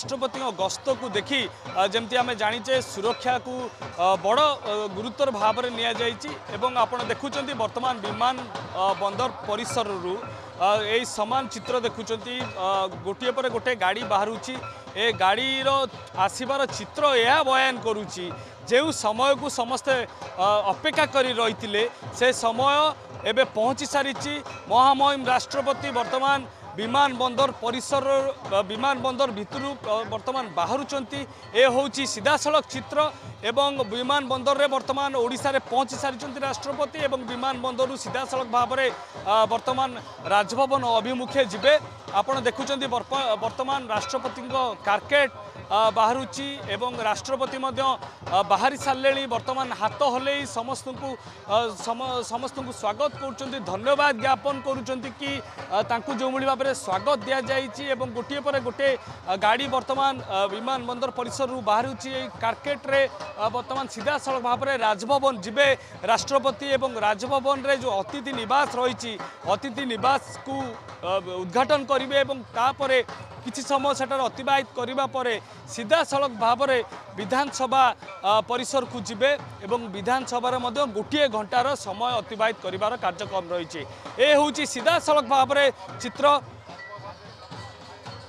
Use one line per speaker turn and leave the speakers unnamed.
राष्ट्रपति गस्त को देखी जमती आम जाचे सुरक्षा को बड़ गुरुतर भाव में नि आप देखुं बर्तमान विमान बंदर परिसर यही समान चित्र देखुं गोटे पर गोटे गाड़ी बाहर ए गाड़ीर आसबार चित्र यह बयान करुच्ची जो समय को समस्ते अपेक्षा कर रही से समय एबे पहुँची सारी महामहिम राष्ट्रपति वर्तमान विमान बंदर परिसर विमान बंदर भितर वर्तमान बाहरुचंती ए होची सीधा सड़क चित्र एवं विमान बंदर रे वर्तमान ओडिशा रे पहुंची सारी राष्ट्रपति एवं विमान बंदर सीधा सड़क भाव में वर्तमान राजभवन अभिमुखे जिबे आपण देखुचंती वर्तमान राष्ट्रपति कारकेट बाहरुची एवं राष्ट्रपति बाहरी सारे वर्तमान हाथ हल्ले समस्त को स्वागत कर धन्यवाद ज्ञापन करुँच कि जो भाव में स्वागत दि जाइए गोटे पर गोटे गाड़ी वर्तमान विमान बंदर परिसर बाहर कारकेट रे वर्तमान सीधा सड़क भाव में राजभवन जिबे राष्ट्रपति एवं राजभवन रे जो अतिथि निवास रही अतिथि निवास को उद्घाटन करेंगे तापर किसी समय सेठार अतिबाहित करने पर सीधा सड़क भाव में विधानसभा परिसर को जिबे एवं विधानसभा गोटे घंटार समय अतिबाहित कर कार्यक्रम रही ए हूँ सीधा सड़क भाव में चित्र